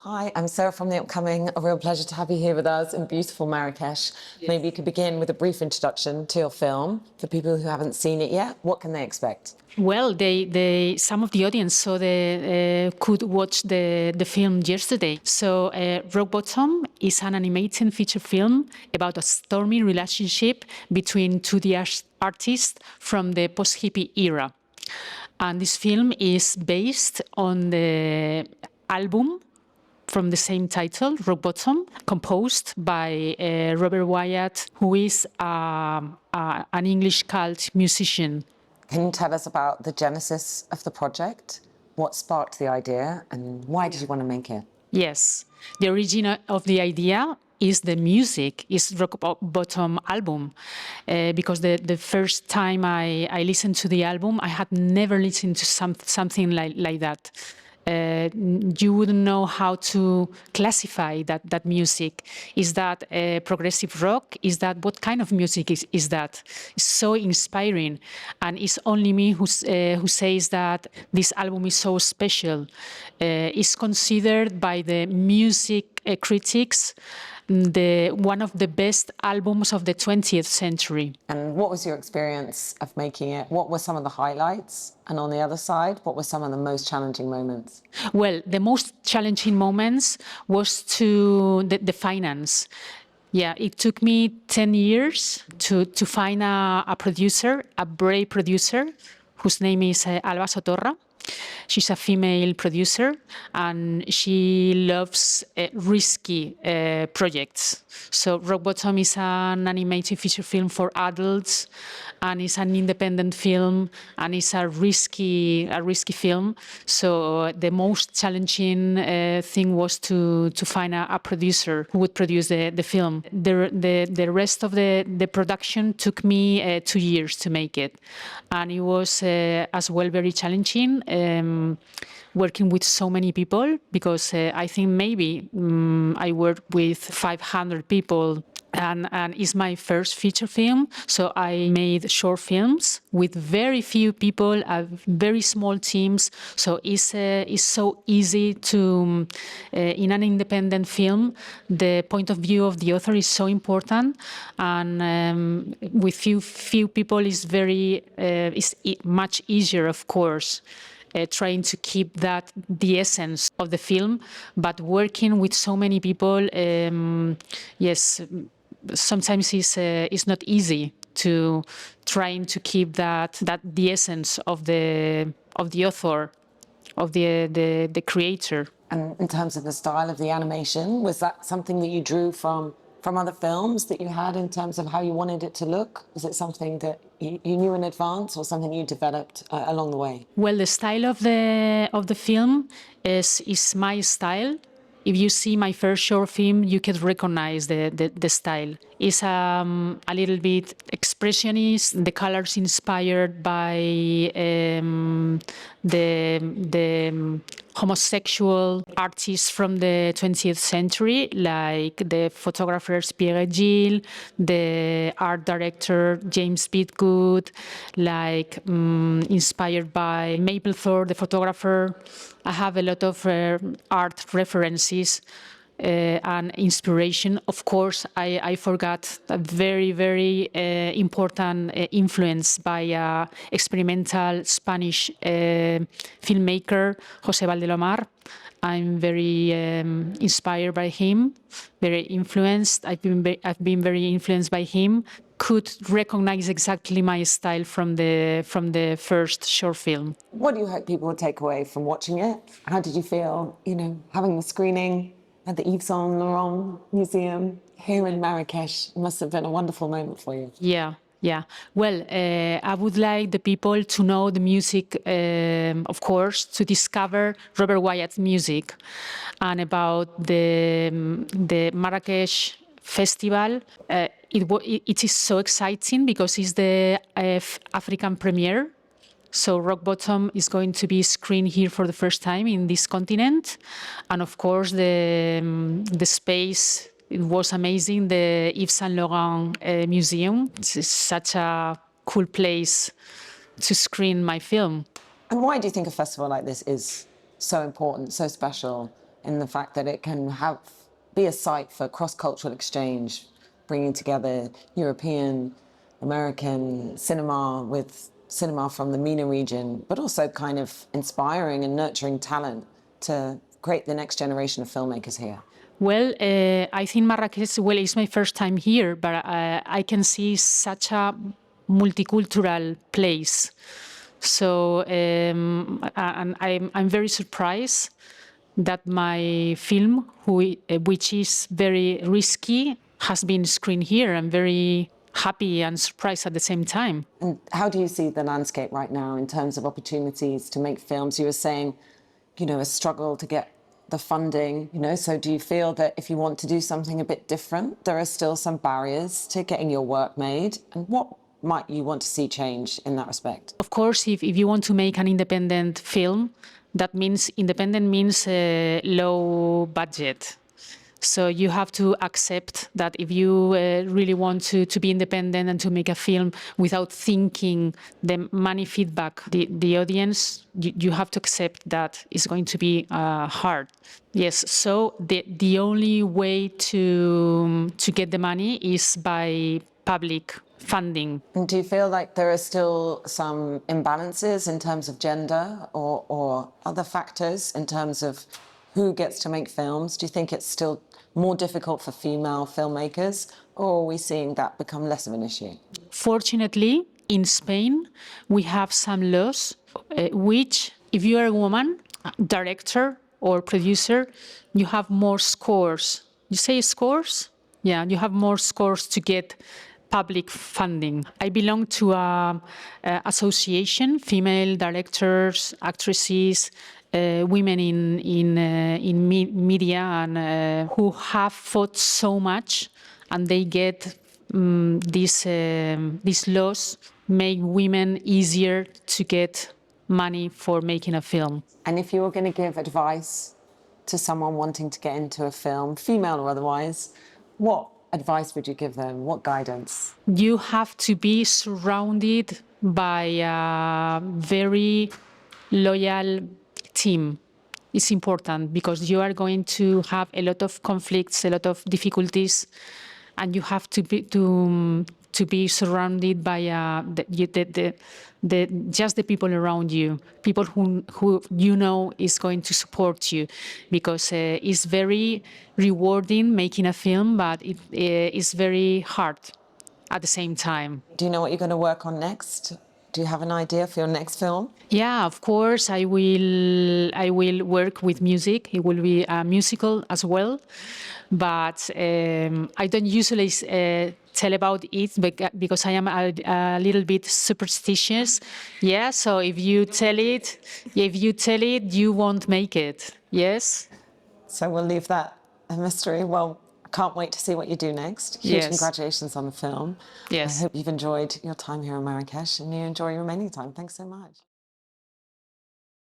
Hi, I'm Sarah from the upcoming. A real pleasure to have you here with us in beautiful Marrakech. Yes. Maybe you could begin with a brief introduction to your film for people who haven't seen it yet. What can they expect? Well, some of the audience could watch the film yesterday. So, Rock Bottom is an animated feature film about a stormy relationship between two artists from the post-hippie era. And this film is based on the album from the same title, Rock Bottom, composed by Robert Wyatt, who is an English cult musician. Can you tell us about the genesis of the project? What sparked the idea and why did you want to make it? Yes, the origin of the idea is the music, is Rock Bottom album, because the first time I listened to the album, I had never listened to something like that. You wouldn't know how to classify that music. Is that progressive rock? Is that what kind of music is that? It's so inspiring, and it's only me who says that this album is so special. It's considered by the music critics one of the best albums of the 20th century. And what was your experience of making it? What were some of the highlights? And on the other side, what were some of the most challenging moments? Well, the most challenging moments was the finance. Yeah, it took me 10 years to find a producer, a brave producer, whose name is Alba Sotorra. She's a female producer, and she loves risky projects. So Rock Bottom is an animated feature film for adults, and it's an independent film, and it's a risky film. So the most challenging thing was to find a producer who would produce the film. The rest of the production took me 2 years to make it, and it was as well very challenging. Working with so many people, because I think maybe I worked with 500 people, and it's my first feature film. So I made short films with very few people, very small teams. So it's so easy to, in an independent film, the point of view of the author is so important, and with few people is much easier, of course. Trying to keep the essence of the film, but working with so many people, yes, sometimes it's not easy to trying to keep the essence of the author, of the creator. And in terms of the style of the animation, was that something that you drew from other films that you had in terms of how you wanted it to look? Was it something that you knew in advance, or something you developed along the way? Well, the style of the film is my style. If you see my first short film, you can recognize the style. It's a little bit expressionist. The colors inspired by the homosexual artists from the 20th century, like the photographers Pierre Gilles, the art director James Bidgood, like inspired by Mapplethorpe, the photographer. I have a lot of art references and inspiration. Of course, I forgot a very, very important influence by experimental Spanish filmmaker, José Valdelomar. I'm very inspired by him, very influenced. I've been very influenced by him. Could recognize exactly my style from the first short film. What do you hope people will take away from watching it? How did you feel, having the screening at the Yves Saint Laurent Museum here in Marrakech? It must have been a wonderful moment for you. Yeah. Well, I would like the people to know the music, of course, to discover Robert Wyatt's music, and about the Marrakech festival. It is so exciting because it's the African premiere. So Rock Bottom is going to be screened here for the first time in this continent, and of course the space. It was amazing. The Yves Saint Laurent Museum. It's such a cool place to screen my film. And why do you think a festival like this is so important, so special? in the fact that it can be a site for cross-cultural exchange, bringing together European, American cinema with cinema from the MENA region, but also kind of inspiring and nurturing talent to create the next generation of filmmakers here? Well, I think Marrakech, well, it's my first time here, but I can see such a multicultural place. So, and I'm very surprised that my film, which is very risky, has been screened here. I'm very happy and surprised at the same time. And how do you see the landscape right now in terms of opportunities to make films? You were saying, a struggle to get the funding, so do you feel that if you want to do something a bit different, there are still some barriers to getting your work made? And what might you want to see change in that respect? Of course, if you want to make an independent film, that means independent means low budget. So you have to accept that if you really want to be independent and to make a film without thinking the money feedback, the audience, you have to accept that it's going to be hard. Yes, so the only way to get the money is by public funding. And do you feel like there are still some imbalances in terms of gender or other factors in terms of who gets to make films? Do you think it's still more difficult for female filmmakers, or are we seeing that become less of an issue? Fortunately, in Spain, we have some laws which, if you are a woman, director or producer, you have more scores. You say scores? Yeah, you have more scores to get public funding. I belong to an association, female directors, actresses, women in media, and who have fought so much, and they get these laws make women easier to get money for making a film. And if you were going to give advice to someone wanting to get into a film, female or otherwise, what advice would you give them? What guidance? You have to be surrounded by a very loyal team. It's important because you are going to have a lot of conflicts, a lot of difficulties, and you have to be surrounded by just the people around you, people who is going to support you, because it's very rewarding making a film, but it is very hard at the same time. Do you know what you're going to work on next? Do you have an idea for your next film? Yeah, of course, I will work with music. It will be a musical as well, but I don't usually tell about it because I am a little bit superstitious. Yeah, so if you tell it, you won't make it. Yes. So we'll leave that a mystery. Well, I can't wait to see what you do next. Huge Yes. congratulations on the film. Yes. I hope you've enjoyed your time here in Marrakech and you enjoy your remaining time. Thanks so much.